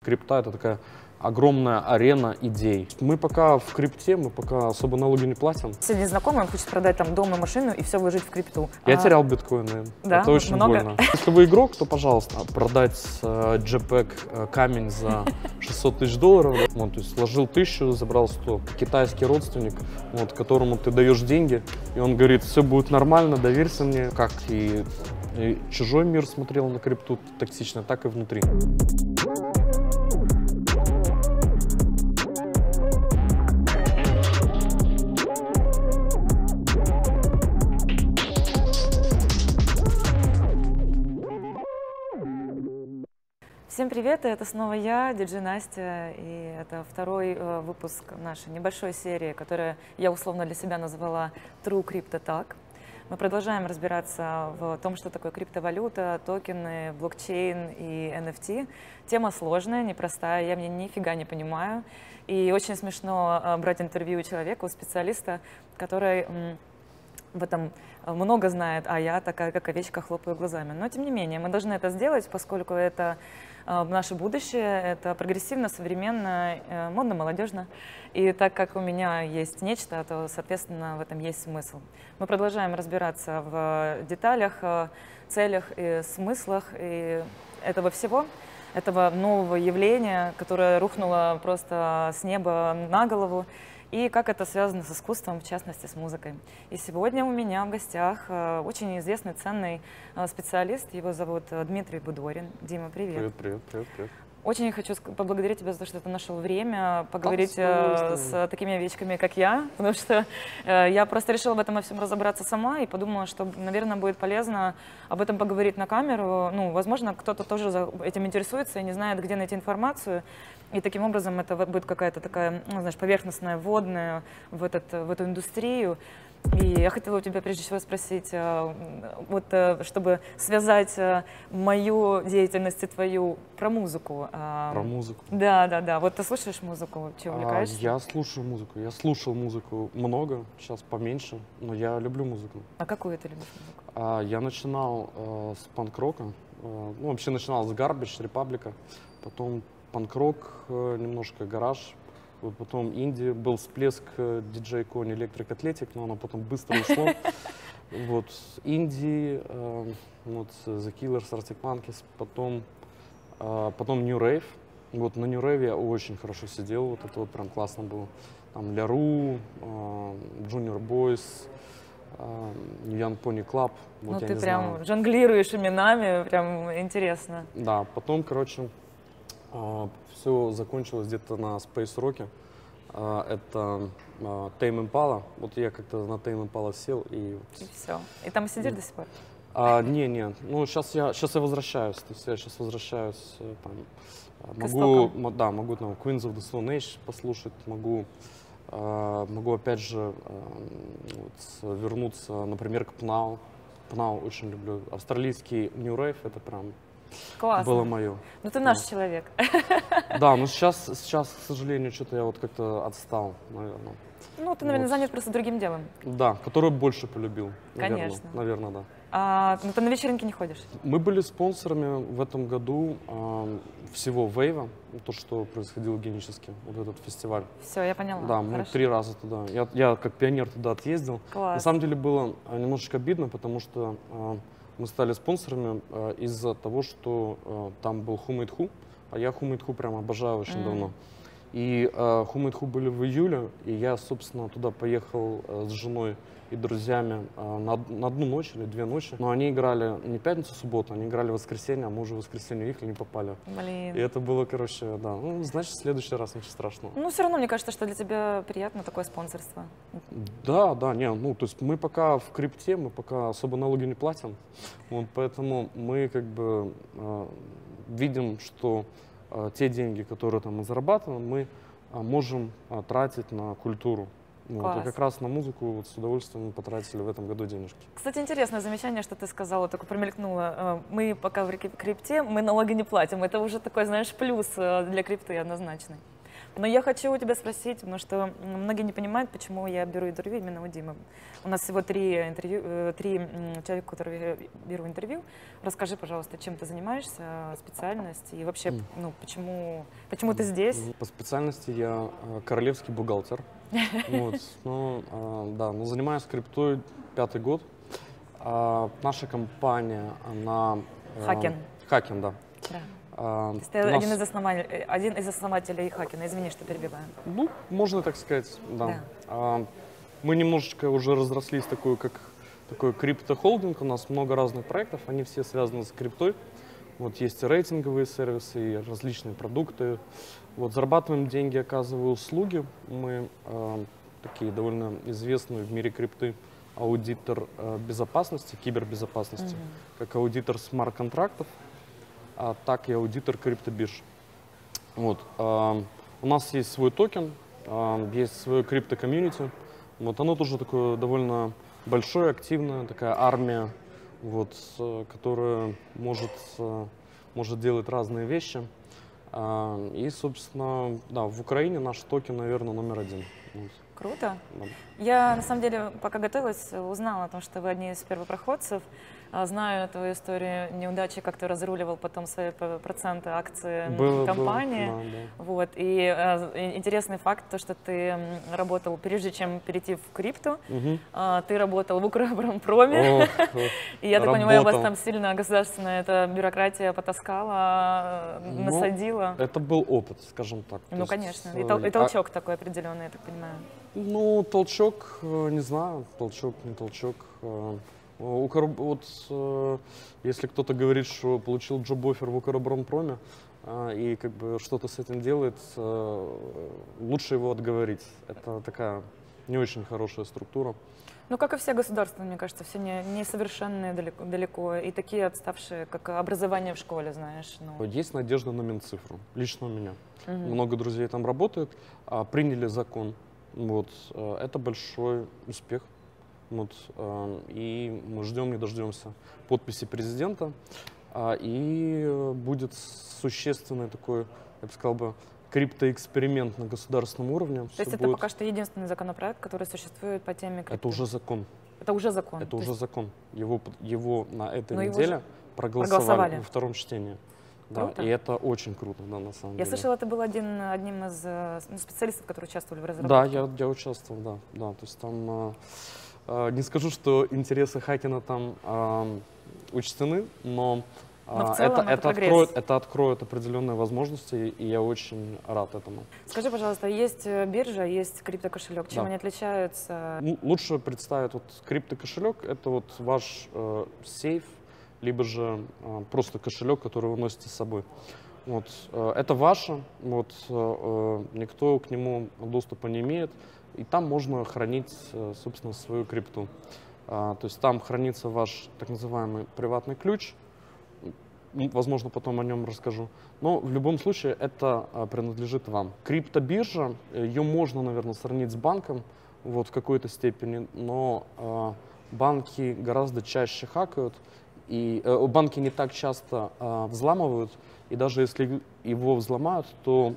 Крипта — это такая огромная арена идей. Мы пока в крипте, мы пока особо налоги не платим. Сегодня знакомый, он хочет продать там дом и машину и все вложить в крипту. Я терял биткоины. Да? Это очень Много? больно. Если вы игрок, то, пожалуйста, продать JPEG камень за 600 тысяч долларов. Вот, то есть сложил 1000, забрал 100. Китайский родственник, вот, которому ты даешь деньги, и он говорит: все будет нормально, доверься мне. Как и чужой мир смотрел на крипту токсично, так и внутри. Всем привет, это снова я, диджей Настя, и это второй выпуск нашей небольшой серии, которую я условно для себя назвала True Crypto Talk. Мы продолжаем разбираться в том, что такое криптовалюта, токены, блокчейн и NFT. Тема сложная, непростая, я в ней нифига не понимаю. И очень смешно брать интервью у человека, у специалиста, который в этом много знает, а я такая, как овечка, хлопаю глазами. Но, тем не менее, мы должны это сделать, поскольку это наше будущее, это прогрессивно, современно, модно, молодежно. И так как у меня есть нечто, то, соответственно, в этом есть смысл. Мы продолжаем разбираться в деталях, целях и смыслах и этого всего, этого нового явления, которое рухнуло просто с неба на голову, и как это связано с искусством, в частности, с музыкой. И сегодня у меня в гостях очень известный, ценный специалист. Его зовут Дмитрий Будорин. Дима, привет. Привет. Очень хочу поблагодарить тебя за то, что ты нашел время поговорить с такими овечками, как я, потому что я просто решила в этом во всем разобраться сама и подумала, что, наверное, будет полезно об этом поговорить на камеру. Ну, возможно, кто-то тоже этим интересуется и не знает, где найти информацию. И таким образом это будет какая-то такая, ну, знаешь, поверхностная, вводная в эту индустрию. И я хотела у тебя прежде всего спросить, вот чтобы связать мою деятельность и твою про музыку. Про музыку? Да. Вот ты слушаешь музыку, чем увлекаешься? Я слушаю музыку. Я слушал музыку много, сейчас поменьше, но я люблю музыку. А какую ты любишь музыку? Я начинал с панк-рока. Ну, вообще начинал с Garbage, Репаблика, потом панк-рок, немножко гараж. Вот потом инди, был всплеск диджей Кони Electric Athletic, но оно потом быстро ушло. Вот инди, вот The Killers, Arctic Monkeys, потом New Rave. Вот на New Rave я очень хорошо сидел, вот это вот прям классно было. Там Ляру, Junior Boys, Young Pony Club. Вот, ну ты прям жонглируешь именами, прям интересно. Да, потом, короче, все закончилось где-то на Space Rock'е. Это Tame Impala. Вот я как-то на Tame Impala сел и все. И там сидишь до сих пор? Не. Ну, сейчас я возвращаюсь. То есть я сейчас возвращаюсь. Там, могу там Queens of the Stone Age послушать, могу опять же вернуться, например, к Pnau. Pnau очень люблю. Австралийский New Rave — это прям классно. Было мое. Ну ты наш человек. Да, но сейчас, к сожалению, что-то я вот как-то отстал, наверное. Ну, ты, наверное, занят просто другим делом. Да, который больше полюбил. Конечно. Наверное, да. Но ты на вечеринки не ходишь? Мы были спонсорами в этом году всего Вейва, то, что происходило генически, вот этот фестиваль. Все, я поняла. Да, мы 3 раза туда. Я как пионер туда отъездил. Класс. На самом деле было немножечко обидно, потому что мы стали спонсорами из-за того, что там был Who Made Who, а я Who Made Who прям обожаю очень давно. И Who Made Who были в июле, и я, собственно, туда поехал с женой и друзьями на одну ночь или 2 ночи. Но они играли не пятницу, субботу, они играли в воскресенье, а мы уже в воскресенье уехали, не попали. Блин. И это было, короче, да. Ну, значит, в следующий раз ничего страшного. Ну, все равно, мне кажется, что для тебя приятно такое спонсорство. Да, ну, то есть мы пока в крипте, мы пока особо налоги не платим, вот, поэтому мы как бы видим, что те деньги, которые там мы зарабатываем, мы можем тратить на культуру. Вот, и как раз на музыку вот, с удовольствием мы потратили в этом году денежки. Кстати, интересное замечание, что ты сказала, только промелькнуло. Мы пока в крипте, мы налоги не платим. Это уже такой, знаешь, плюс для крипты однозначный. Но я хочу у тебя спросить, потому что многие не понимают, почему я беру интервью именно у Димы. У нас всего три человека, у которых я беру интервью. Расскажи, пожалуйста, чем ты занимаешься, специальность и вообще, ну, почему ты здесь? По специальности я королевский бухгалтер. Вот, да, но занимаюсь криптой 5-й год. Наша компания, она... Хакен. Хакен, да. Да. То есть ты один из основателей Хакена, извини, что перебиваю. Ну, можно так сказать, да. Мы немножечко уже разрослись такой крипто-холдинг, у нас много разных проектов, они все связаны с криптой. Вот есть и рейтинговые сервисы, и различные продукты. Вот, зарабатываем деньги, оказывая услуги. Мы такие довольно известные в мире крипты аудитор безопасности, кибербезопасности, как аудитор смарт-контрактов, так и аудитор криптобирж. Вот. У нас есть свой токен, есть свое крипто-комьюнити. Вот. Оно тоже такое довольно большое, активное, такая армия, вот, которая может делать разные вещи. И, собственно, да, в Украине наш токен, наверное, номер 1. Вот. Круто. Да. Я, на самом деле, пока готовилась, узнала о том, что вы одни из первопроходцев. Знаю твою историю неудачи, как ты разруливал потом свои проценты акций компании. Да. Вот. И интересный факт, то, что ты работал, прежде чем перейти в крипту, ты работал в Укроборонпроме. И я так понимаю, у вас там сильно государственная эта бюрократия потаскала, насадила. Это был опыт, скажем так. Ну, конечно. И толчок такой определенный, я так понимаю. Ну, толчок, не знаю, толчок, не толчок. Вот, если кто-то говорит, что получил джоб-оффер в Укроборонпроме и как бы что-то с этим делает, лучше его отговорить. Это такая не очень хорошая структура. Ну, как и все государства, мне кажется, все несовершенные далеко и такие отставшие, как образование в школе, знаешь. Ну. Есть надежда на Минцифру, лично у меня. Много друзей там работают, приняли закон. Вот, это большой успех. Вот, и мы ждем, не дождемся подписи президента. И будет существенный такой, я бы сказал, криптоэксперимент на государственном уровне. То есть это пока что единственный законопроект, который существует по теме крипто? Это уже закон. Это уже закон? Это уже закон. Его на этой неделе проголосовали во втором чтении. Да, и это очень круто, да, на самом деле. Я слышала, ты был одним из специалистов, которые участвовали в разработке. Да, я участвовал, да. То есть там, не скажу, что интересы Хакена там учтены, но в целом это откроет определенные возможности, и я очень рад этому. Скажи, пожалуйста, есть биржа, есть криптокошелек. Чем они отличаются? Лучше представить, вот криптокошелек — это вот ваш сейф, либо же просто кошелек, который вы носите с собой. Вот, это ваше, вот, никто к нему доступа не имеет, и там можно хранить, собственно, свою крипту. То есть там хранится ваш так называемый приватный ключ, возможно, потом о нем расскажу, но в любом случае это принадлежит вам. Криптобиржа, ее можно, наверное, сравнить с банком вот, в какой-то степени, но банки гораздо чаще хакают, и банки не так часто взламывают, и даже если его взломают, то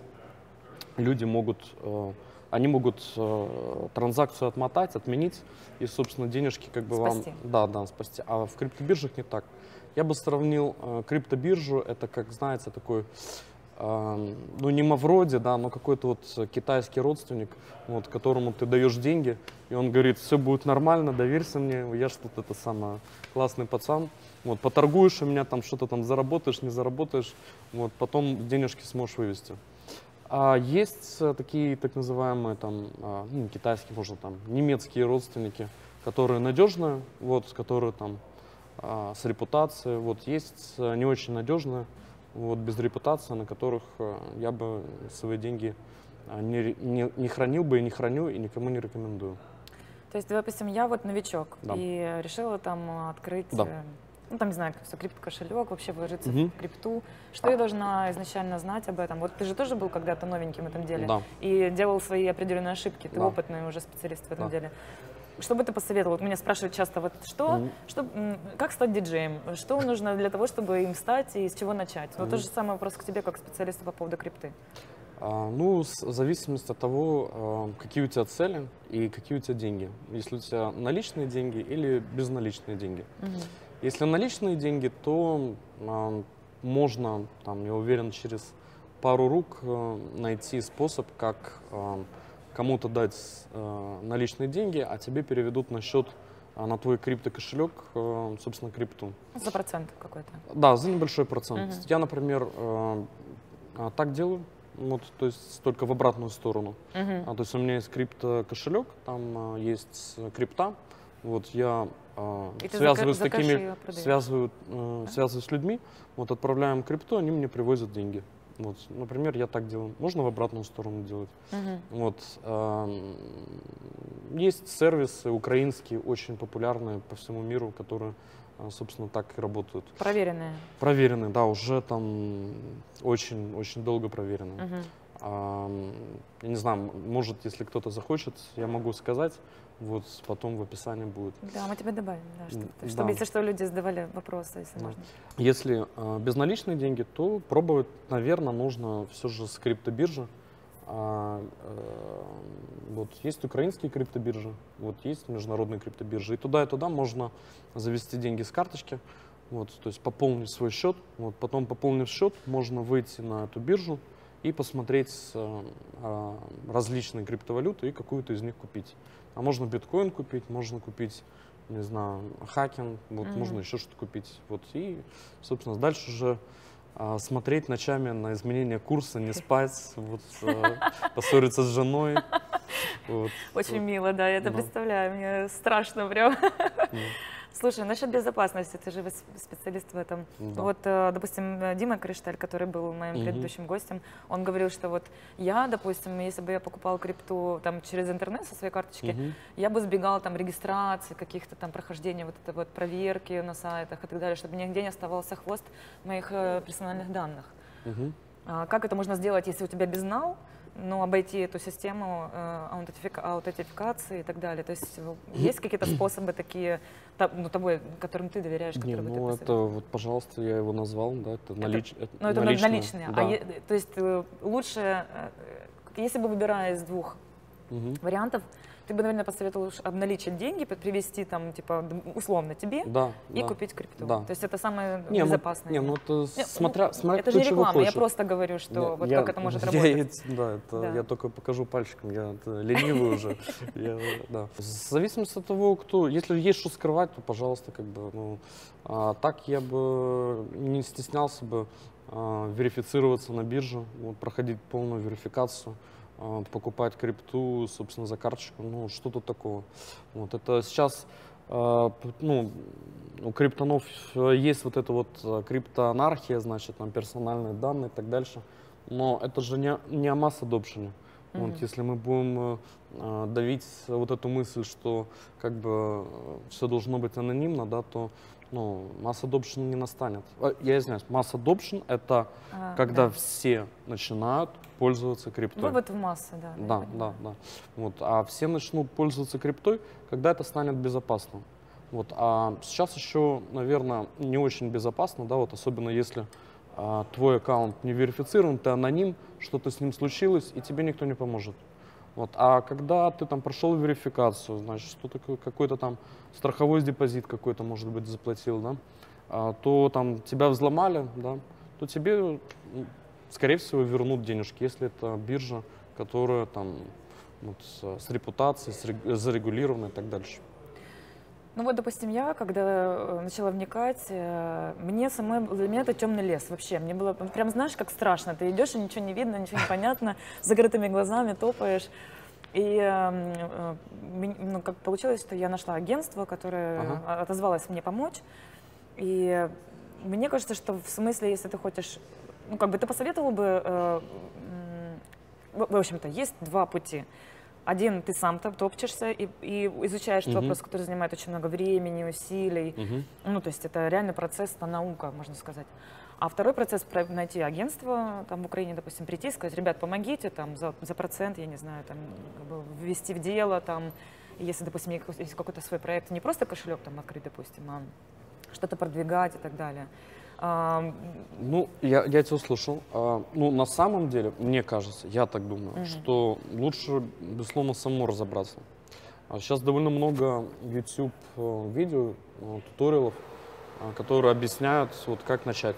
люди могут транзакцию отмотать, отменить, и, собственно, денежки как бы спасти. Да, спасти. А в криптобиржах не так. Я бы сравнил криптобиржу, это, как знаете, такой, ну, не Мавроди, да, но какой-то вот китайский родственник, вот, которому ты даешь деньги, и он говорит: все будет нормально, доверься мне, я ж тут это самое, классный пацан, вот, поторгуешь у меня, там что-то там заработаешь, не заработаешь, вот, потом денежки сможешь вывести. Есть такие так называемые там, ну, китайские, можно там, немецкие родственники, которые надежные, вот, которые там с репутацией, вот, есть не очень надежные, вот, без репутации, на которых я бы свои деньги не хранил бы и не храню, и никому не рекомендую. То есть, допустим, я вот новичок, да. И решила там открыть, да. Ну, там, не знаю, все, криптокошелек, вообще вложиться в крипту. Что я должна изначально знать об этом? Вот ты же тоже был когда-то новеньким в этом деле, да. И делал свои определенные ошибки, ты опытный уже специалист в этом деле. Что бы ты посоветовал? Вот меня спрашивают часто, вот как стать диджеем? Что нужно для того, чтобы им стать, и с чего начать? Вот тот же самый вопрос к тебе, как специалисту по поводу крипты. Ну, в зависимости от того, какие у тебя цели и какие у тебя деньги. Если у тебя наличные деньги или безналичные деньги. Если наличные деньги, то можно, там, я уверен, через пару рук найти способ, как кому-то дать наличные деньги, а тебе переведут на счет, на твой криптокошелек, собственно, крипту. За процент какой-то? Да, за небольшой процент. Я, например, так делаю. Вот, то есть только в обратную сторону. То есть у меня есть криптокошелек, там есть крипта. Вот я связываюсь с такими, связываюсь с людьми, вот отправляем крипту, они мне привозят деньги. Вот, например, я так делаю. Можно в обратную сторону делать. Вот, есть сервисы украинские, очень популярные по всему миру, которые, собственно, так и работают. Проверенные? Проверенные, да, уже там очень долго проверенные. Я не знаю, может, если кто-то захочет, я могу сказать, вот потом в описании будет. Да, мы тебя добавим, да, чтобы, если что, люди задавали вопросы, если можно. Если безналичные деньги, то пробовать, наверное, нужно все же с криптобиржи. Вот есть украинские криптобиржи, вот есть международные криптобиржи. И туда можно завести деньги с карточки, вот, то есть пополнить свой счет. Вот, потом, пополнив счет, можно выйти на эту биржу и посмотреть различные криптовалюты и какую-то из них купить. А можно биткоин купить, можно купить, не знаю, хакен, вот, можно еще что-то купить. Вот, и, собственно, дальше уже смотреть ночами на изменение курса, не спать, вот, поссориться с женой. Вот. Очень мило, да, я это представляю, мне страшно прям. Слушай, насчет безопасности, ты же специалист в этом. Да. Вот, допустим, Дима Кришталь, который был моим предыдущим гостем, он говорил, что вот я, допустим, если бы я покупал крипту там через интернет со своей карточки, я бы избегал там регистрации, каких-то там прохождения, вот это вот проверки на сайтах и так далее, чтобы нигде не оставался хвост моих персональных данных. Как это можно сделать, если у тебя безнал, но обойти эту систему аутентификации и так далее? То есть есть какие-то способы такие, ну, тобой, которым ты доверяешь? Не, ну это вот, пожалуйста, я его назвал, да, это наличные. Ну, это наличные. Да. То есть лучше, если бы выбирая из двух вариантов, ты бы, наверное, посоветовал обналичить деньги, привести там, типа, условно тебе и купить крипту. Да. То есть это самое безопасное. Не, ну это смотря это же не реклама, я просто говорю, что вот как это может работать. Я только покажу пальчиком, я ленивый уже. В зависимости от того, кто, если есть что скрывать, то, пожалуйста, как бы, ну, так я бы не стеснялся бы верифицироваться на бирже, вот, проходить полную верификацию, покупать крипту, собственно, за карточку, ну, что тут такого. Вот, это сейчас, ну, у криптонов есть вот эта вот криптоанархия, значит, там персональные данные и так дальше, но это же не о масс-адопшене. Вот, если мы будем давить вот эту мысль, что как бы все должно быть анонимно, да, то ну, масс-адопшн не настанет. Я извиняюсь, масс-адопшн — это когда все начинают пользоваться криптой. Вывод в массы, да. Да. Вот, а все начнут пользоваться криптой, когда это станет безопасным. Вот, а сейчас еще, наверное, не очень безопасно, да, вот, особенно если твой аккаунт не верифицирован, ты аноним, что-то с ним случилось, и тебе никто не поможет. Вот. А когда ты там прошел верификацию, значит, что такое, какой-то там страховой депозит какой-то, может быть, заплатил, да, то там тебя взломали, да, то тебе, скорее всего, вернут денежки, если это биржа, которая там вот, с репутацией, зарегулирована и так дальше. Ну вот, допустим, я, когда начала вникать, для меня это темный лес вообще. Мне было прям, знаешь, как страшно. Ты идешь, и ничего не видно, ничего не понятно, с закрытыми глазами топаешь. И ну, как получилось, что я нашла агентство, которое отозвалось мне помочь. И мне кажется, что в смысле, если ты хочешь, ну как бы ты посоветовал бы, в общем-то, есть два пути. Один, ты сам там топчешься и изучаешь этот вопрос, который занимает очень много времени, усилий. Ну, то есть это реальный процесс, это наука, можно сказать. А второй процесс — найти агентство, там в Украине, допустим, прийти и сказать: ребят, помогите там за процент, я не знаю, там как бы ввести в дело, там, если, допустим, есть какой-то свой проект, не просто кошелек там открыть, допустим, а что-то продвигать и так далее. Ну, я тебя услышал. Ну, на самом деле, мне кажется, я так думаю, что лучше, безусловно, самому разобраться. Сейчас довольно много YouTube видео, туториалов, которые объясняют, вот как начать.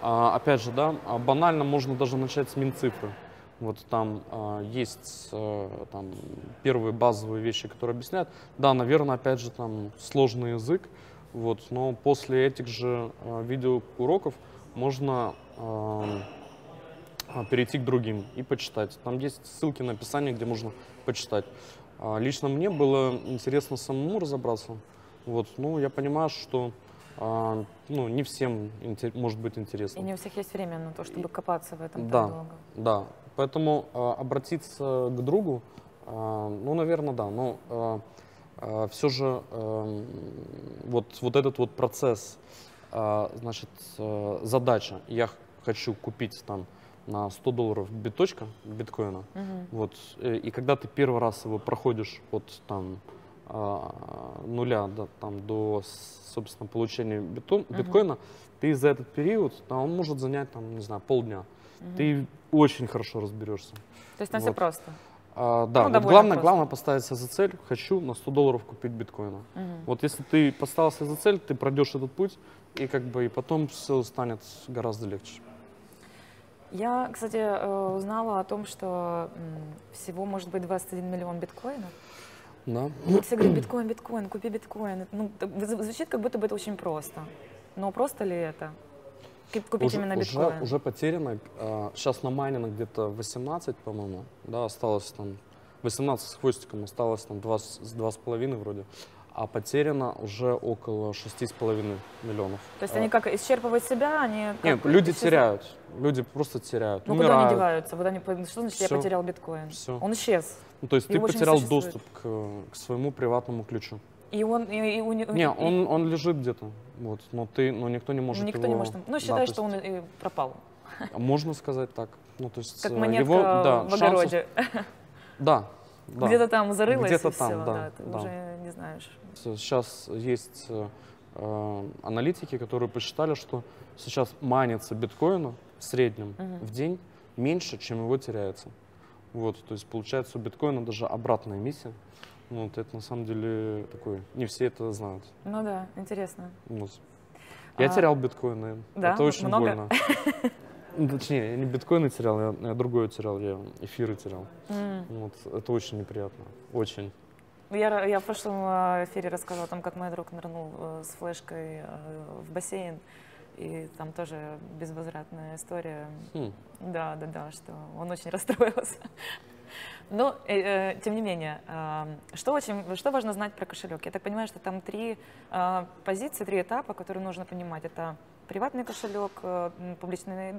Опять же, да, банально можно даже начать с Минцифры. Вот там есть там, первые базовые вещи, которые объясняют. Да, наверное, опять же, там сложный язык, вот, но после этих же видеоуроков можно перейти к другим и почитать. Там есть ссылки на описание, где можно почитать. Лично мне было интересно самому разобраться. Вот, ну, я понимаю, что ну, не всем может быть интересно. И не у всех есть время на то, чтобы копаться в этом Да, так долго. да. Поэтому обратиться к другу, ну, наверное, да. Но все же вот этот вот процесс, значит, задача. Я хочу купить там на $100 биткоина. Вот, и когда ты первый раз его проходишь от там нуля там, до, собственно, получения биткоина, ты за этот период, он может занять, там, не знаю, полдня. Ты очень хорошо разберешься. То есть там Вот. все просто. Да, Ну, вот довольно главное поставить себе за цель, хочу на $100 купить биткоина. Вот если ты поставил себе за цель, ты пройдешь этот путь, и как бы и потом все станет гораздо легче. Я, кстати, узнала о том, что всего может быть 21 миллион биткоинов. Да. Вот все говорят, биткоин, биткоин, купи биткоин. Ну, звучит, как будто бы это очень просто. Но просто ли это? Купить именно биткоин? Уже потеряно. Сейчас на майнинг где-то 18, по-моему, да, осталось там 18 с хвостиком, осталось там 2,5 вроде. А потеряно уже около 6,5 миллионов. То есть они как исчерпывают себя, они... Нет, люди теряют. Люди просто теряют, Ну умирают. куда они деваются? Вот они, что значит Всё. я потерял биткоин? Всё. Он исчез. Ну, то есть ты Его больше не потерял существует. доступ к своему приватному ключу. И он... Не, он лежит где-то, вот, но никто не может никто его... не может... Ну, да, считай, то что он есть и пропал. Можно сказать так. Ну, то есть Как его, монетка да, в огороде. Да, да. Где-то там зарылась, Где-то и там, все, да, ты да. уже не знаешь. Сейчас есть аналитики, которые посчитали, что сейчас майнится биткоина в среднем в день меньше, чем его теряется. Вот, то есть получается у биткоина даже обратная эмиссия. Вот, это на самом деле такое, не все это знают. Ну да, интересно. Вот. Я терял биткоины, да? это очень Много? больно. Ну, точнее, я не биткоины терял, я другое терял, я эфиры терял. Вот, это очень неприятно, очень. Я в прошлом эфире рассказывала о том, как мой друг нырнул с флешкой в бассейн, и там тоже безвозвратная история. Да, что он очень расстроился. Но, тем не менее, что важно знать про кошелек? Я так понимаю, что там три позиции, три этапа, которые нужно понимать. Это приватный кошелек, публичный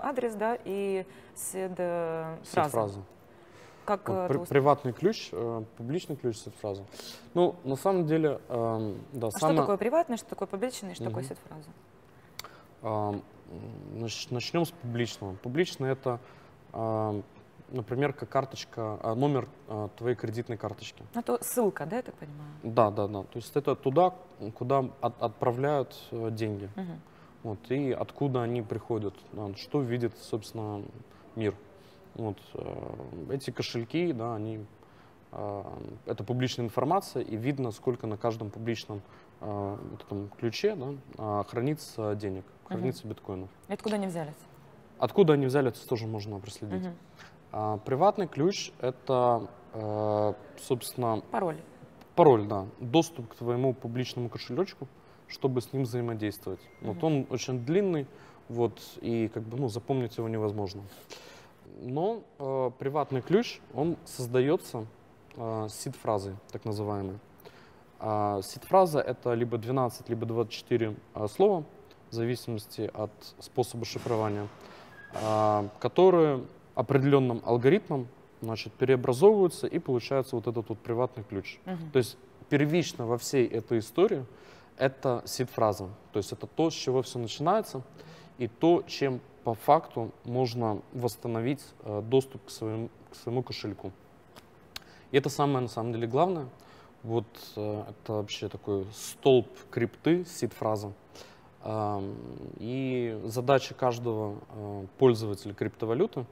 адрес, да, и сид-фраза. Как приватный ключ, публичный ключ, сид-фраза. Ну, на самом деле, да, что такое приватный, что такое публичный, что такое сид-фраза? Начнем с публичного. Публичный — это, например, как карточка, номер твоей кредитной карточки. Это ссылка, да, я так понимаю? Да. То есть это туда, куда отправляют деньги. Вот, и откуда они приходят, что видит, собственно, мир. Вот, эти кошельки, да, это публичная информация, и видно, сколько на каждом публичном этом ключе, да, хранится денег, хранится биткоинов. И откуда они взялись? Откуда они взялись, тоже можно проследить. Приватный ключ — это, собственно... Пароль, да. Доступ к твоему публичному кошелечку, чтобы с ним взаимодействовать. Вот он очень длинный, вот, и как бы, запомнить его невозможно. Но приватный ключ, он создается сид-фразой, так называемой. Сид-фраза — это либо 12, либо 24 слова, в зависимости от способа шифрования, которые определенным алгоритмом, значит, переобразовываются, и получается вот этот вот приватный ключ. То есть первично во всей этой истории это сид-фраза. То есть это то, с чего все начинается, и то, чем по факту можно восстановить доступ к своему кошельку. И это самое, на самом деле, главное. Вот это вообще такой столб крипты, сид-фраза. И задача каждого пользователя криптовалюты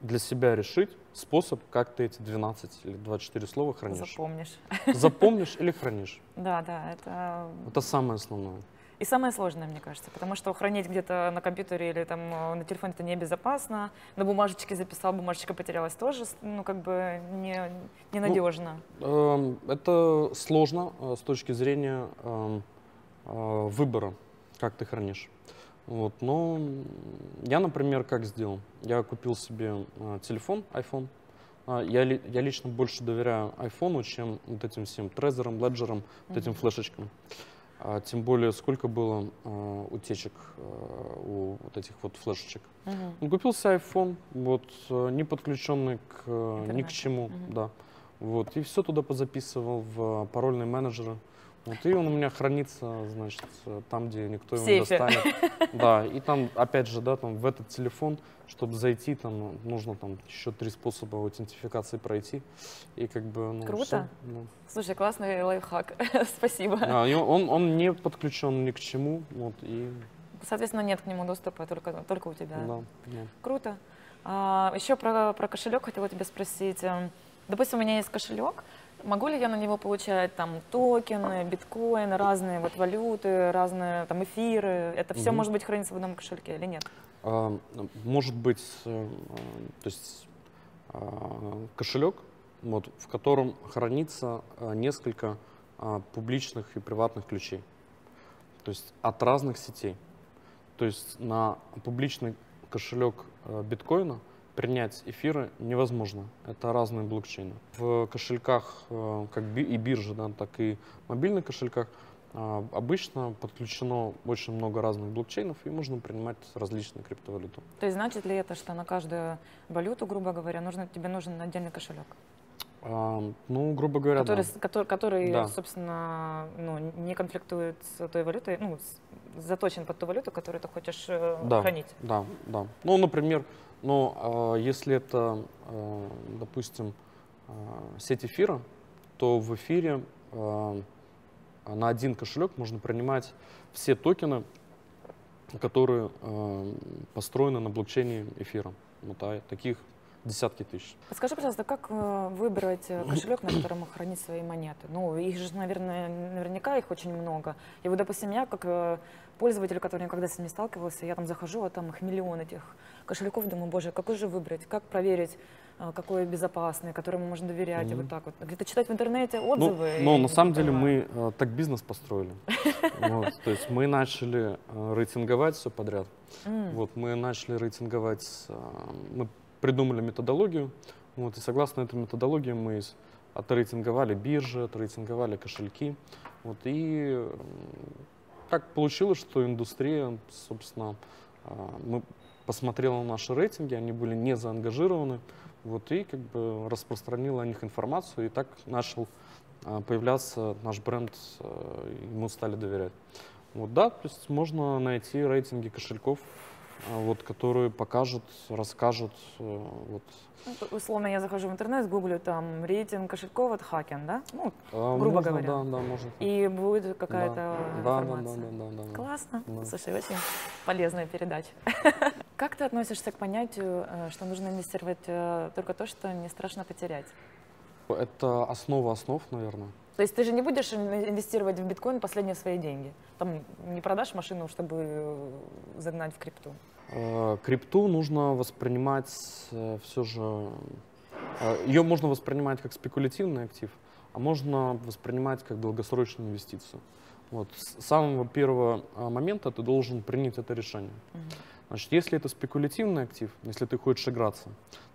для себя решить способ, как ты эти 12 или 24 слова хранишь. Запомнишь. Запомнишь или хранишь. Да, да, это... Это самое основное. И самое сложное, мне кажется, потому что хранить где-то на компьютере или там на телефоне это небезопасно. На бумажечке записал, бумажечка потерялась тоже, ну, как бы ненадежно. Это сложно с точки зрения выбора, как ты хранишь. Вот. Но я, например, как сделал? Я купил себе телефон, iPhone. Я лично больше доверяю iPhone, чем вот этим всем трезорам, леджерам, вот этим флешечкам. Тем более, сколько было утечек у вот этих вот флешечек. Купил себе iPhone, вот, не подключенный ни к чему, да. Вот, и все туда позаписывал в парольные менеджеры. Вот, и он у меня хранится, значит, там, где никто его не достанет. Да, и там, опять же, да, там в этот телефон, чтобы зайти, там нужно там еще 3 способа аутентификации пройти. И как бы, ну, Круто. Все, ну. Слушай, классный лайфхак. Спасибо. И он не подключен ни к чему. Вот, и... Соответственно, нет к нему доступа, только у тебя. Да, да. Круто. Еще про кошелек хотела тебя спросить. Допустим, у меня есть кошелек. Могу ли я на него получать там токены, биткоины, разные вот валюты, разные там эфиры? Это все может быть храниться в одном кошельке или нет? Может быть, то есть кошелек, вот, в котором хранится несколько публичных и приватных ключей, то есть от разных сетей. То есть на публичный кошелек биткоина принять эфиры невозможно. Это разные блокчейны. В кошельках, как и биржи, да, так и мобильных кошельках, обычно подключено очень много разных блокчейнов, и можно принимать различные криптовалюты. То есть значит ли это, что на каждую валюту, грубо говоря, тебе нужен отдельный кошелек? Ну, грубо говоря, который да. Собственно, ну, не конфликтует с той валютой, ну, заточен под ту валюту, которую ты хочешь хранить. Да, да. Ну, например, если это, допустим, сеть эфира, то в эфире на один кошелек можно принимать все токены, которые построены на блокчейне эфира. Вот, таких десятки тысяч. Подскажи, пожалуйста, как выбрать кошелек, на котором хранить свои монеты? Ну, их же, наверняка их очень много. И вот, допустим, я как пользователь, который никогда с ним не сталкивался, я там захожу, а там их миллион этих кошельков, думаю, боже, какой же выбрать? Как проверить, какой безопасный, которому можно доверять, и вот так вот. Где-то читать в интернете отзывы? Ну, на самом деле мы так бизнес построили. То есть мы начали рейтинговать все подряд. Вот, мы начали рейтинговать, мы придумали методологию, вот, и согласно этой методологии мы отрейтинговали биржи, отрейтинговали кошельки. Вот, и так получилось, что индустрия, собственно, мы посмотрела на наши рейтинги, они были не заангажированы, вот, и как бы распространила о них информацию, и так начал появляться наш бренд, ему стали доверять. Вот, да, то есть можно найти рейтинги кошельков, вот, которые покажут, расскажут. Вот. Условно, я захожу в интернет, гуглю там рейтинг кошельков от Hacken, да? Ну, грубо говоря. Да, можно. И будет какая-то информация. Да. Классно. Да. Слушай, очень полезная передача. Как ты относишься к понятию, что нужно инвестировать только то, что не страшно потерять? Это основа основ, наверное. То есть ты же не будешь инвестировать в биткоин последние свои деньги? Там не продашь машину, чтобы загнать в крипту? Крипту нужно воспринимать все же... Ее можно воспринимать как спекулятивный актив, а можно воспринимать как долгосрочную инвестицию. Вот. С самого первого момента ты должен принять это решение. Значит, если это спекулятивный актив, если ты хочешь играться,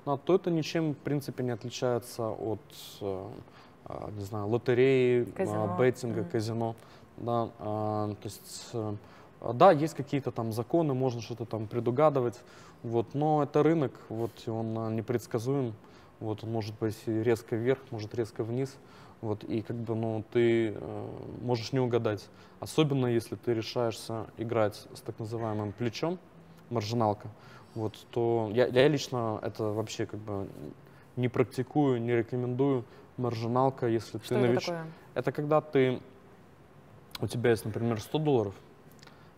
то это ничем, в принципе, не отличается от, не знаю, лотереи, беттинга, казино. Да, то есть, да, есть какие-то там законы, можно что-то там предугадывать, вот, но это рынок, вот, он непредсказуем, вот, он может пойти резко вверх, может резко вниз, вот, и как бы, ну, ты можешь не угадать, особенно если ты решаешься играть с так называемым плечом, маржиналка, вот, то я лично это вообще как бы не практикую, не рекомендую. Маржиналка, если что ты это такое? Это когда у тебя есть, например, $100,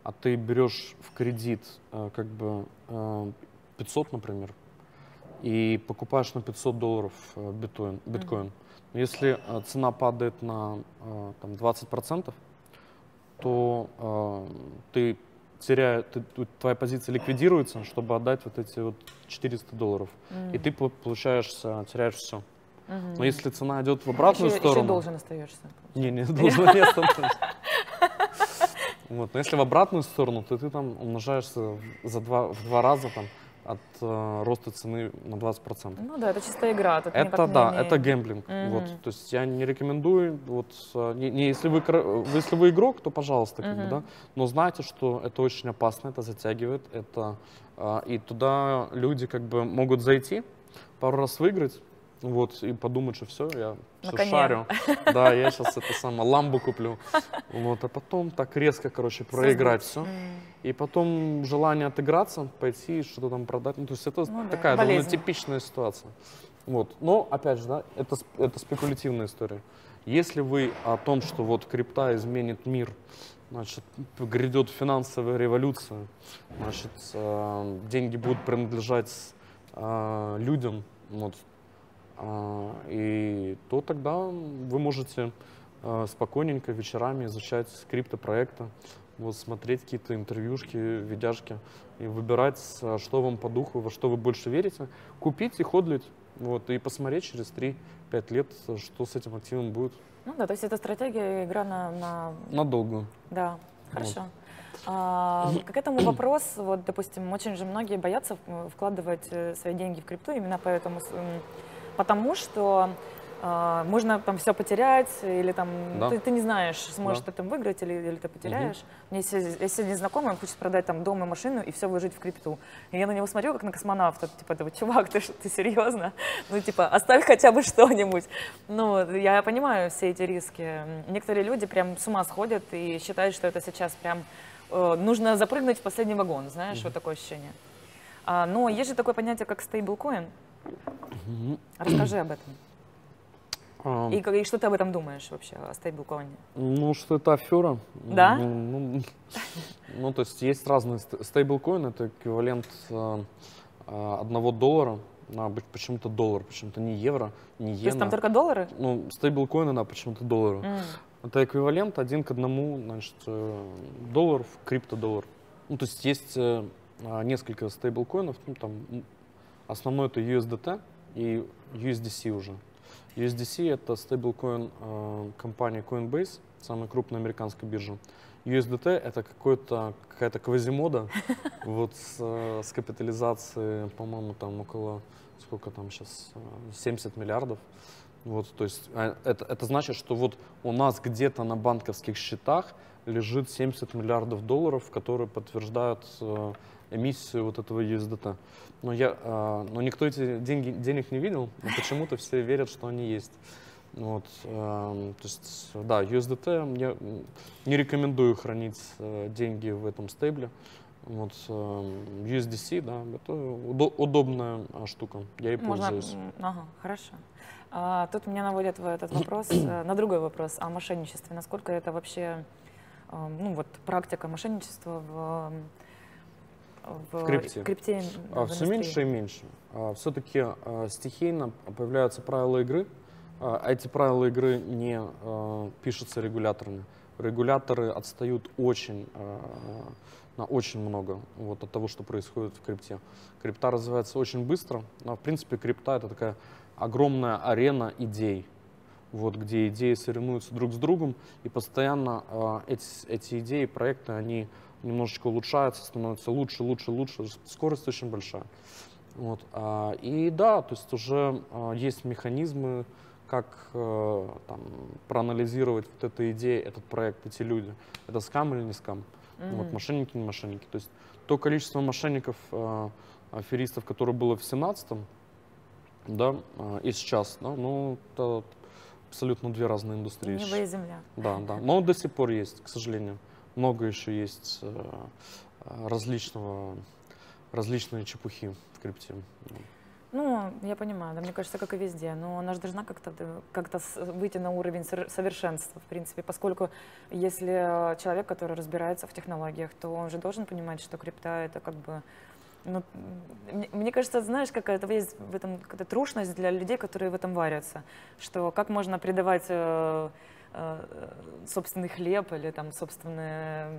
а ты берешь в кредит как бы 500, например, и покупаешь на $500 биткоин. Но если цена падает на там, 20%, то твоя позиция ликвидируется, чтобы отдать вот эти вот $400. И ты теряешь все. Но если цена идет в обратную сторону... Еще должен остаешься. Не должен не становиться. Вот. Но если в обратную сторону, то ты там умножаешься в два раза там, от роста цены на 20%. Ну да, это чистая игра. Тут Это гэмблинг. Вот. То есть я не рекомендую. Вот, если вы игрок, то пожалуйста, как бы, да. Но знайте, что это очень опасно, это затягивает. И туда люди как бы могут зайти, пару раз выиграть. Вот, и подумать, что все, я все шарю. Да, я сейчас ламбу куплю. Вот, а потом так резко, короче, проиграть все. И потом желание отыграться, пойти что-то там продать. Ну, то есть это такая довольно типичная ситуация. Вот. Но, опять же, да, это спекулятивная история. Если вы о том, что вот крипта изменит мир, значит, грядет финансовая революция, значит, деньги будут принадлежать людям, вот, и то тогда вы можете спокойненько вечерами изучать криптопроекты, вот, смотреть какие-то интервьюшки, видяшки и выбирать, что вам по духу, во что вы больше верите, купить и ходлить, вот, и посмотреть через 3-5 лет, что с этим активом будет. Ну да, то есть это стратегия, игра на долгую. Да, хорошо. Вот. К этому вопрос, вот, допустим, очень же многие боятся вкладывать свои деньги в крипту именно потому что можно там все потерять, или там ты не знаешь, сможешь ты там выиграть или ты потеряешь. У меня есть один знакомый, он хочет продать там дом и машину и все вложить в крипту. И я на него смотрю, как на космонавта, типа, чувак, ты серьезно? Ну, типа, оставь хотя бы что-нибудь. Ну, я понимаю все эти риски. Некоторые люди прям с ума сходят и считают, что это сейчас прям нужно запрыгнуть в последний вагон, знаешь, вот такое ощущение. Но есть же такое понятие, как стейблкоин. Расскажи об этом. И что ты об этом думаешь вообще, о стейблкоине? Ну, что это афера. Да? Ну, то есть есть разные стейблкоины, это эквивалент $1, почему-то доллар, почему-то не евро, не иена. То есть там только доллары? Ну, стейблкоины, да, почему-то доллары. Это эквивалент 1 к 1, значит, долларов, криптодоллар. Ну, то есть есть несколько стейблкоинов, ну, там основной это USDT и USDC уже. USDC это стейблкоин компании Coinbase, самая крупная американская биржа. USDT это какая-то квазимода, вот с капитализацией, по-моему, там около, сколько там сейчас, 70 миллиардов. Вот, то есть это значит, что вот у нас где-то на банковских счетах лежит 70 миллиардов долларов, которые подтверждают эмиссию вот этого USDT. Но никто эти денег не видел, но почему-то все верят, что они есть. Вот, то есть, да, USDT, я не рекомендую хранить деньги в этом стейбле. Вот, USDC, да, это удобная штука, я ей пользуюсь. Ага, хорошо. Тут меня наводит в этот вопрос, на другой вопрос о мошенничестве. Насколько это вообще, ну вот, практика мошенничества в крипте? Все меньше и меньше. Все-таки стихийно появляются правила игры, а эти правила игры не пишутся регуляторами. Регуляторы отстают на очень много вот, от того, что происходит в крипте. Крипта развивается очень быстро, но в принципе крипта это такая огромная арена идей, вот, где идеи соревнуются друг с другом, и постоянно эти идеи, проекты, они немножечко улучшаются, становятся лучше. Скорость очень большая. Вот. И да, то есть уже есть механизмы, как там, проанализировать вот эту идею, этот проект, эти люди. Это скам или не скам? Вот, мошенники, не мошенники. То есть то количество мошенников, аферистов, которое было в 17-м, да, и сейчас, да, ну, это абсолютно две разные индустрии. Небо и земля. Да. Но до сих пор есть, к сожалению. Много еще есть различной чепухи в крипте. Ну, я понимаю, да, мне кажется, как и везде, но она же должна как-то выйти на уровень совершенства, в принципе, поскольку если человек, который разбирается в технологиях, то он же должен понимать, что крипта — это как бы, ну, мне кажется, знаешь, какая-то есть в этом какая-то трушность для людей, которые в этом варятся, что как можно придавать собственный хлеб или там собственное,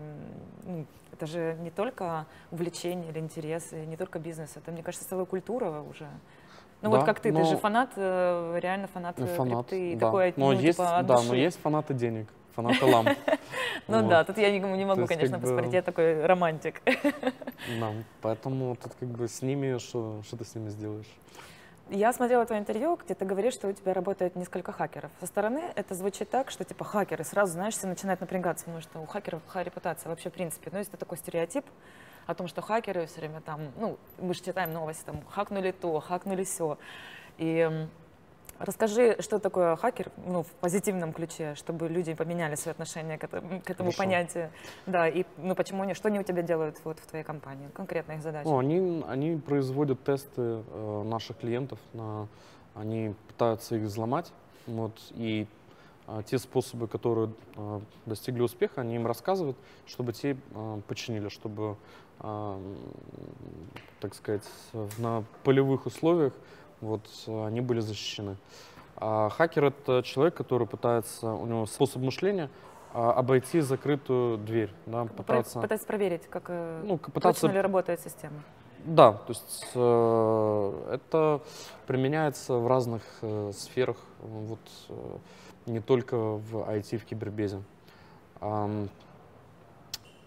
ну, это же не только увлечение или интерес, и не только бизнес, это, мне кажется, целая культура уже. Ну Да, вот как ты но же фанат, реально фанат фанат, крипты, и да. такой, Но ну есть, типа от да, но души. есть фанаты денег, фанаты ламп. Ну Вот. да, тут я не То могу, есть, конечно, как бы, поспорить, я такой романтик. да, поэтому тут как бы с ними, что ты с ними сделаешь? Я смотрела твое интервью, где ты говоришь, что у тебя работает несколько хакеров. Со стороны это звучит так, что типа хакеры, сразу, знаешь, все начинают напрягаться, потому что у хакеров плохая репутация вообще в принципе. Но есть такой стереотип о том, что хакеры все время там, ну, мы же читаем новости, там, хакнули то, хакнули все. И расскажи, что такое хакер, ну, в позитивном ключе, чтобы люди поменяли свое отношение к этому Хорошо. понятию. Да, и ну, почему они, что они у тебя делают вот в твоей компании, конкретно их задачи? Ну, они производят тесты наших клиентов, они пытаются их взломать, вот, и те способы, которые достигли успеха, они им рассказывают, чтобы те починили, чтобы, так сказать, на полевых условиях вот, они были защищены. А хакер — это человек, который пытается, у него способ мышления обойти закрытую дверь, да, Пытаться проверить, как ну, точно пытаться, ли работает система. да, то есть это применяется в разных сферах, вот, не только в IT, в кибербезе.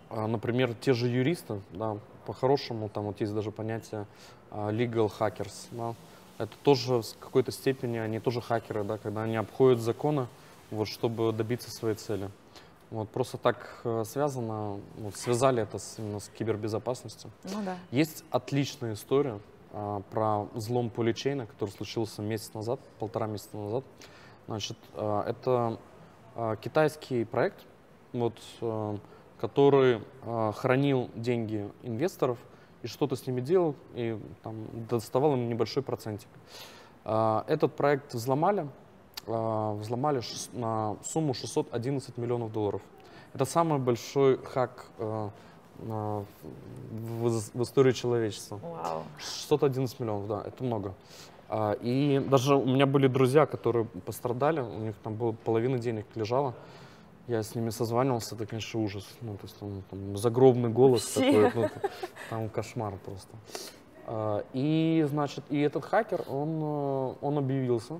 Например, те же юристы, да, по-хорошему, там вот есть даже понятие legal hackers, да, это тоже в какой-то степени, они тоже хакеры, да, когда они обходят законы, вот, чтобы добиться своей цели. Вот, просто так связано, вот, связали это именно с кибербезопасностью. Ну да. Есть отличная история про взлом поличейна, который случился месяц назад, 1,5 месяца назад. Значит, это китайский проект, вот, который хранил деньги инвесторов и что-то с ними делал, и там, доставал им небольшой процентик. Этот проект взломали на сумму $611 миллионов. Это самый большой хак в истории человечества. Вау. 611 миллионов, да, это много. И даже у меня были друзья, которые пострадали, у них там было половина денег лежала. Я с ними созванивался, это, конечно, ужас. Ну, то есть там загробный голос такой, ну, там кошмар просто. И, значит, и этот хакер, он объявился.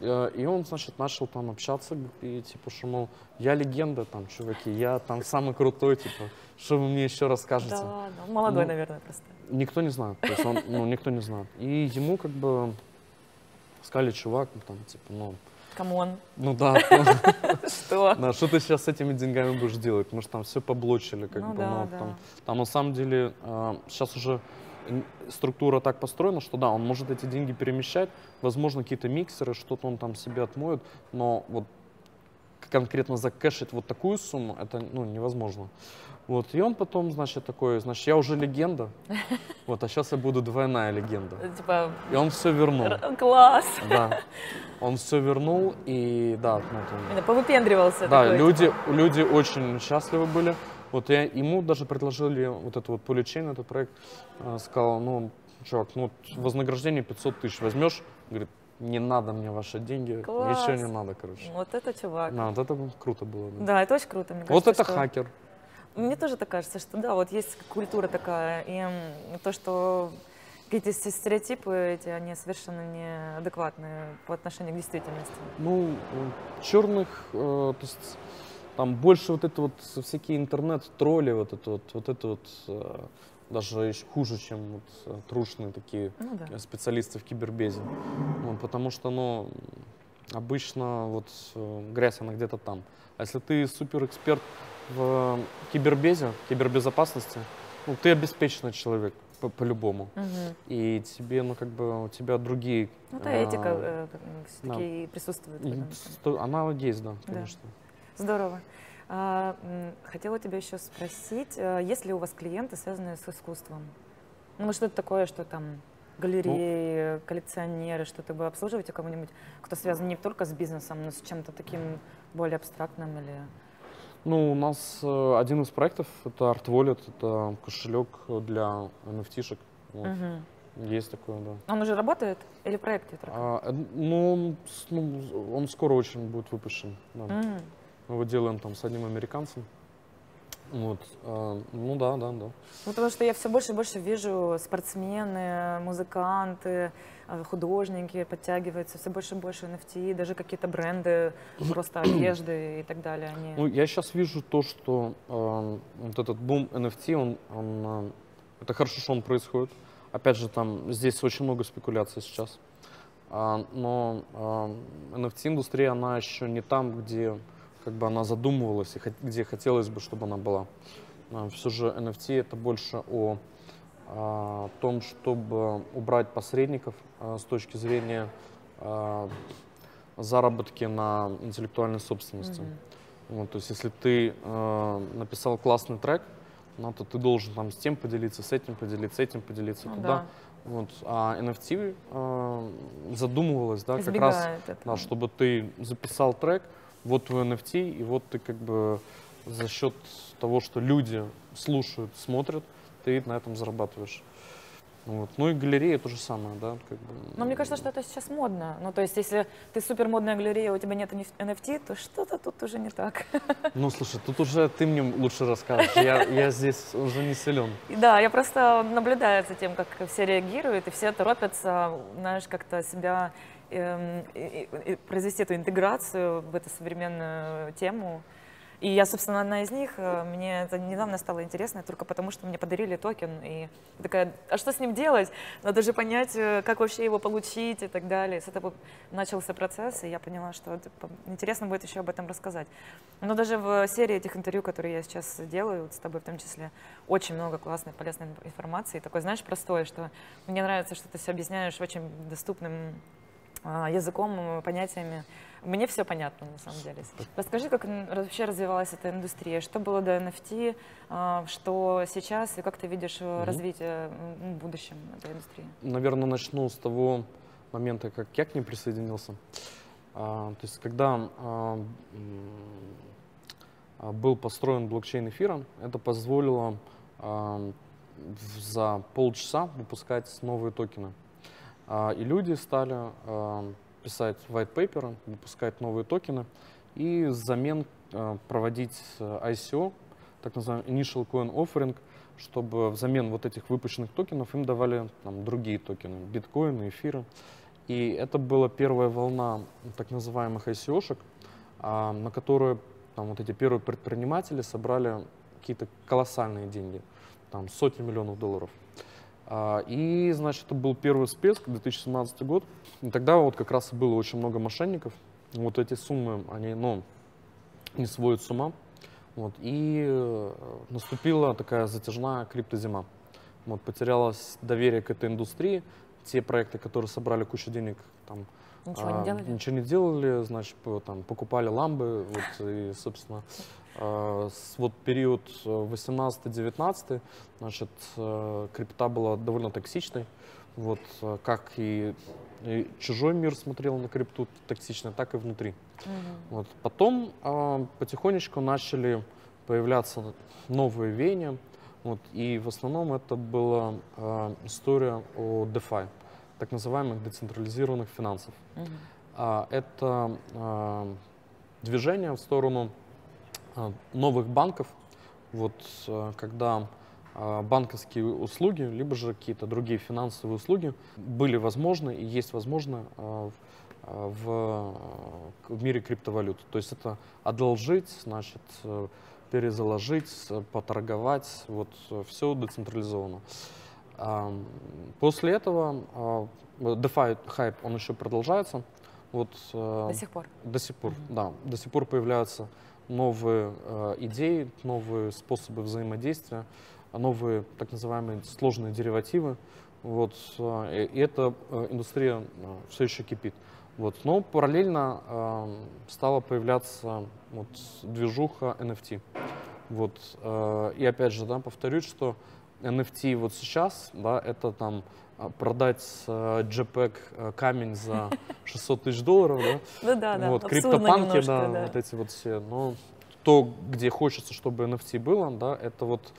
И он, значит, начал там общаться, и типа, что, мол, я легенда, там, чуваки, я там самый крутой, типа, что вы мне еще расскажете? Да ладно, молодой, Ну, наверное, просто. Никто не знает, то есть он, ну, никто не знает. И ему как бы сказали, чувак, ну, там, типа, ну, Камон. ну да, Что? да, что ты сейчас с этими деньгами будешь делать? Потому что там все поблочили, как Ну бы, да, ну, да. там на самом деле сейчас уже структура так построена, что да, он может эти деньги перемещать, возможно, какие-то миксеры, что-то он там себе отмоет, но вот конкретно закэшить вот такую сумму, это, ну, невозможно. Вот, и он потом, значит, такой, значит, я уже легенда, вот, а сейчас я буду двойная легенда. Типа, И он все вернул, класс. да, он все вернул, и да, ну, там, Именно повыпендривался. да, такой, люди очень счастливы были. Вот ему даже предложили вот это вот поличейн, этот проект, сказал, ну, чувак, ну, вознаграждение 500 тысяч возьмешь? Говорит, не надо мне ваши деньги, Класс. ничего не надо, короче. Вот это чувак. Да, вот это круто было. Да. Да, это очень круто, мне Вот кажется. это хакер. Мне тоже так кажется, что да, вот есть культура такая, и то, что какие-то стереотипы эти, они совершенно неадекватные по отношению к действительности. Ну, черных, то есть там больше вот это вот всякие интернет-тролли, вот это вот даже еще хуже, чем вот трушные такие Ну да. специалисты в кибербезе. Ну, потому что, ну, обычно вот грязь, она где-то там. А если ты суперэксперт в кибербезе, кибербезопасности, ну, ты обеспеченный человек по-любому. Мгм. И тебе, ну, как бы, у тебя другие... Ну, это этика все-таки присутствует. в этом. Она есть, да, Да. конечно. Здорово. Хотела тебя еще спросить, есть ли у вас клиенты, связанные с искусством? Ну, что это такое, что там галереи, коллекционеры, что-то вы обслуживаете кого-нибудь, кто связан не только с бизнесом, но с чем-то таким более абстрактным или... Ну, у нас один из проектов — это Art Wallet, это кошелек для NFT-шек. Вот. Есть такое, да. Он уже работает или в проекте только? Он скоро очень будет выпущен. Да. Мы его делаем там с одним американцем. Вот. Ну да. Ну, потому что я все больше и больше вижу спортсмены, музыканты, художники подтягиваются, все больше и больше NFT, даже какие-то бренды, просто одежды и так далее. Они... Ну, я сейчас вижу то, что вот этот бум NFT, это хорошо, что он происходит. Опять же, там здесь очень много спекуляций сейчас. Но NFT-индустрия, она еще не там, где как бы она задумывалась и где хотелось бы, чтобы она была. Все же NFT — это больше о том, чтобы убрать посредников с точки зрения заработки на интеллектуальной собственности. Вот, то есть если ты написал классный трек, ну, то ты должен там с тем поделиться, с этим поделиться, этим поделиться, ну, туда. Да. Вот. А NFT задумывалась, да, как раз, да, чтобы ты записал трек, вот твой NFT, и вот ты как бы за счет того, что люди слушают, смотрят, ты на этом зарабатываешь. Вот. Ну и галерея то же самое, да. Как бы. Но мне кажется, что это сейчас модно. Ну, то есть, если ты супер модная галерея, у тебя нет NFT, то что-то тут уже не так. Ну, слушай, тут уже ты мне лучше расскажешь. Я здесь уже не силен. Да, я просто наблюдаю за тем, как все реагируют, и все торопятся, знаешь, как-то себя произвести эту интеграцию в эту современную тему. И я, собственно, одна из них, мне это недавно стало интересно, только потому, что мне подарили токен. И такая, а что с ним делать? Надо же понять, как вообще его получить и так далее. С этого начался процесс, и я поняла, что интересно будет еще об этом рассказать. Но даже в серии этих интервью, которые я сейчас делаю, вот с тобой в том числе, очень много классной, полезной информации. Такой, знаешь, простое, что мне нравится, что ты все объясняешь очень доступным языком, понятиями. Мне все понятно, на самом деле. Расскажи, как вообще развивалась эта индустрия, что было до NFT, что сейчас, и как ты видишь развитие в будущем этой индустрии? Наверное, начну с того момента, как я к ней присоединился. То есть, когда был построен блокчейн эфира, это позволило за полчаса выпускать новые токены. И люди стали писать white paper, выпускать новые токены и взамен проводить ICO, так называемый Initial Coin Offering, чтобы взамен вот этих выпущенных токенов им давали там другие токены, биткоины, эфиры. И это была первая волна так называемых ICO-шек, на которые там, вот эти первые предприниматели собрали какие-то колоссальные деньги, там сотни миллионов долларов. И, значит, это был первый всплеск, 2017 год. И тогда вот как раз было очень много мошенников. Вот эти суммы, они, не сводят с ума. Вот. И наступила такая затяжная криптозима. Вот, потерялось доверие к этой индустрии. Те проекты, которые собрали кучу денег, там, ничего не делали, значит, там, покупали ламбы. Вот, и, собственно, вот период 18-19, значит, крипта была довольно токсичной. Вот, как и чужой мир смотрел на крипту токсично, так и внутри. Вот. Потом потихонечку начали появляться новые веяния. Вот, и в основном это была история о DeFi, так называемых децентрализированных финансов. Это движение в сторону новых банков, вот, когда банковские услуги, либо же какие-то другие финансовые услуги были возможны и есть возможно в мире криптовалют. То есть это одолжить, значит, перезаложить, поторговать, вот, все децентрализовано. После этого DeFi хайп, он еще продолжается. Вот, до сих пор? До сих пор, да. До сих пор появляются новые идеи, новые способы взаимодействия, новые так называемые сложные деривативы. Вот, и эта индустрия все еще кипит. Вот, но параллельно стала появляться вот, движуха NFT. Вот, и опять же, да, повторюсь, что NFT вот сейчас, да, это там продать JPEG камень за $600 тысяч, да? Ну да, Вот, абсурдно криптопанки, немножко, да, вот эти вот все. Но то, где хочется, чтобы NFT было, да, это вот,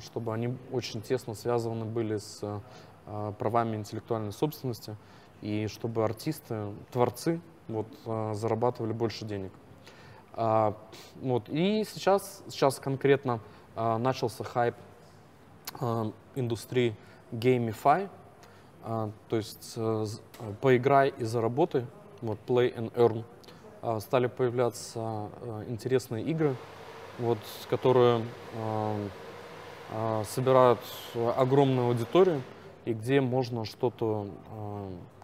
чтобы они очень тесно связаны были с правами интеллектуальной собственности, и чтобы артисты, творцы, вот, зарабатывали больше денег. Вот, и сейчас конкретно начался хайп индустрии GameFi, то есть поиграй и заработай, вот, play and earn. Стали появляться интересные игры, вот, которые собирают огромную аудиторию, и где можно что-то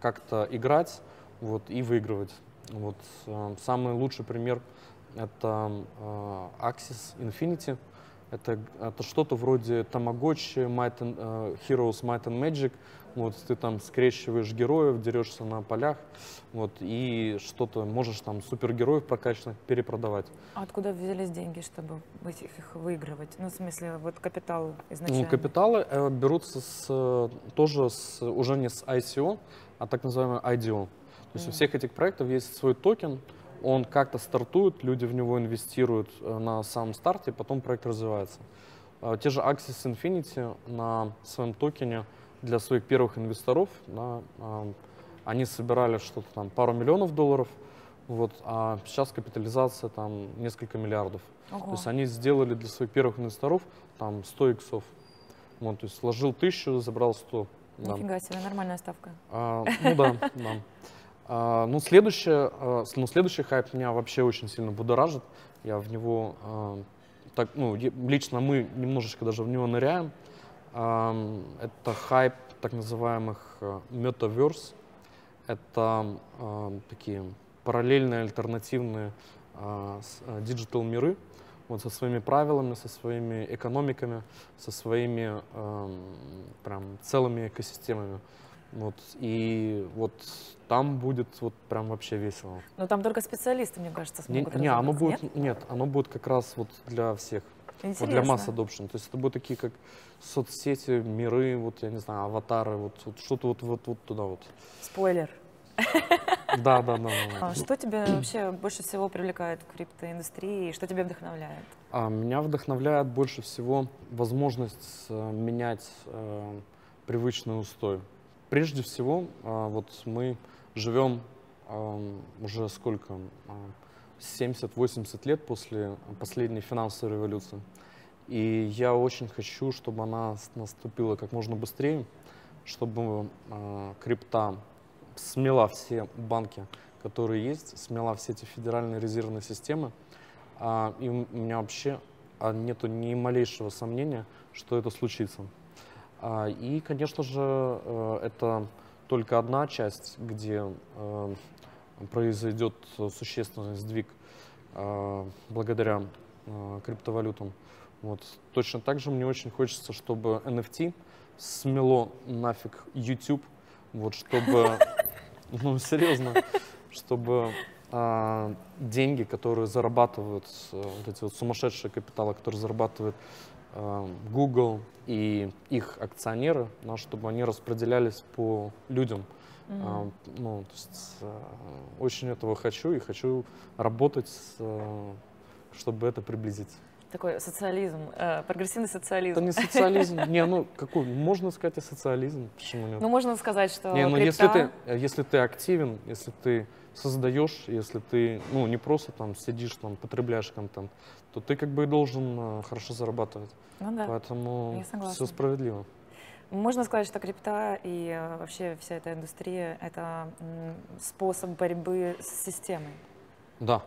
как-то играть, вот, и выигрывать. Вот, самый лучший пример — это Axie Infinity. Это что-то вроде Tamagotchi, Heroes Might and Magic. Вот, ты там скрещиваешь героев, дерешься на полях, вот, и что-то можешь там супергероев прокачанных перепродавать. А откуда взялись деньги, чтобы их выигрывать? Ну, в смысле, вот капитал изначально. Ну, капиталы берутся уже не с ICO, а так называемый IDO. То есть у всех этих проектов есть свой токен, он как-то стартует, люди в него инвестируют на самом старте, потом проект развивается. Те же Axie Infinity на своем токене для своих первых инвесторов, да, они собирали что-то там пару миллионов $, вот, а сейчас капитализация там несколько миллиардов. Ого. То есть они сделали для своих первых инвесторов там 100 иксов. Вот, то есть вложил 1000, забрал 100. Нифига себе, нормальная ставка. Ну да, да. Ну, следующий хайп меня вообще очень сильно будоражит. Я в него, лично мы немножечко даже в него ныряем. Это хайп так называемых Metaverse. Это такие параллельные, альтернативные диджитал-миры, вот, со своими правилами, со своими экономиками, со своими прям целыми экосистемами. Вот, и вот там будет вот прям вообще весело. Но там только специалисты, мне кажется, смогут разобраться, нет, оно будет как раз вот для всех. Вот для масс adoption. То есть это будут такие как соцсети, миры, вот я не знаю, аватары, вот что-то вот туда вот. Спойлер. Да. Что тебя вообще больше всего привлекает в криптоиндустрии и что тебя вдохновляет? Меня вдохновляет больше всего возможность менять привычный устой. Прежде всего, вот мы живем уже сколько? 70-80 лет после последней финансовой революции. И я очень хочу, чтобы она наступила как можно быстрее, чтобы крипта смела все банки, которые есть, смела все эти федеральные резервные системы. И у меня вообще нету ни малейшего сомнения, что это случится. И, конечно же, это только одна часть, где произойдет существенный сдвиг благодаря криптовалютам. Вот. Точно так же мне очень хочется, чтобы NFT смело нафиг YouTube, вот, чтобы, ну серьезно, чтобы деньги, которые зарабатывают, вот эти вот сумасшедшие капиталы, которые зарабатывают Google и их акционеры, чтобы они распределялись по людям. Ну, то есть, очень этого хочу и хочу работать, чтобы это приблизить. Такой социализм, прогрессивный социализм. Это не социализм. Не, ну какой? Можно сказать и социализм. Почему нет? Ну, можно сказать, что не, ну, крипта... если ты активен, если ты создаешь, если ты не просто там сидишь, там, потребляешь контент, то ты как бы и должен хорошо зарабатывать. Ну да, поэтому все справедливо. Можно сказать, что крипта и вообще вся эта индустрия — это способ борьбы с системой. Да.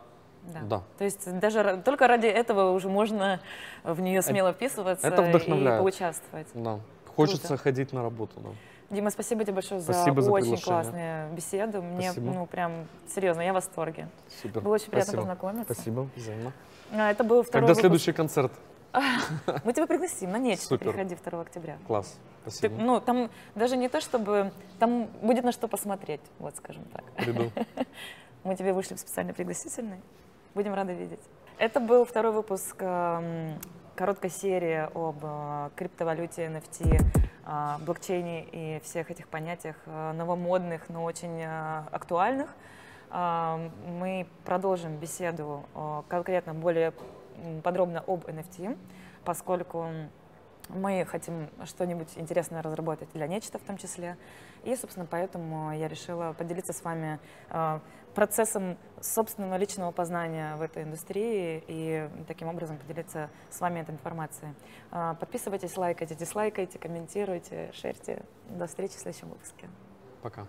То есть даже только ради этого уже можно в нее смело вписываться и поучаствовать. Да. Хочется ходить на работу. Да. Дима, спасибо тебе большое за очень классную беседу. Мне прям серьезно, я в восторге. Супер. Было очень приятно познакомиться. Спасибо, взаимно. Это был второй Когда следующий концерт? Мы тебя пригласим на нечто. Приходи 2 октября. Класс. Спасибо. Там даже не то, чтобы... Там будет на что посмотреть, вот скажем так. Приду. Мы тебе вышли специально пригласительный. Будем рады видеть. Это был второй выпуск короткой серии об криптовалюте, NFT, блокчейне и всех этих понятиях новомодных, но очень актуальных. Мы продолжим беседу конкретно более подробно об NFT, поскольку мы хотим что-нибудь интересное разработать для нечто в том числе. И, собственно, поэтому я решила поделиться с вами процессом собственного личного познания в этой индустрии и таким образом поделиться с вами этой информацией. Подписывайтесь, лайкайте, дизлайкайте, комментируйте, шерьте. До встречи в следующем выпуске. Пока.